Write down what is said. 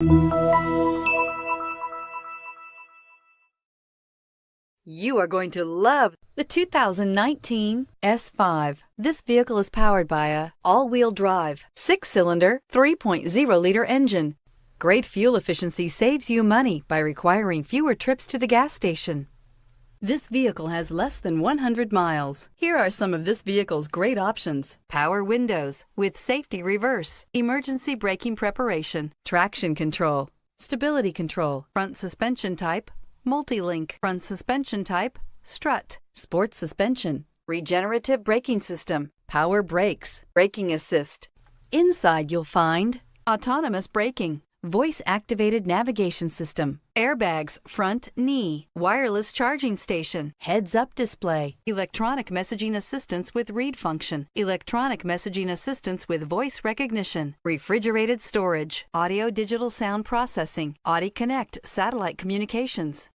You are going to love the 2019 S5. This vehicle is powered by a all-wheel drive, 6-cylinder, 3.0-liter engine. Great fuel efficiency saves you money by requiring fewer trips to the gas station. This vehicle has less than 100 miles. Here are some of this vehicle's great options: power windows with safety reverse, emergency braking preparation, traction control, stability control, front suspension type, multi-link, front suspension type, strut, sports suspension, regenerative braking system, power brakes, braking assist. Inside you'll find autonomous braking, voice-activated navigation system, airbags, front knee, wireless charging station, heads-up display, electronic messaging assistance with read function, electronic messaging assistance with voice recognition, refrigerated storage, audio digital sound processing, Audi Connect satellite communications,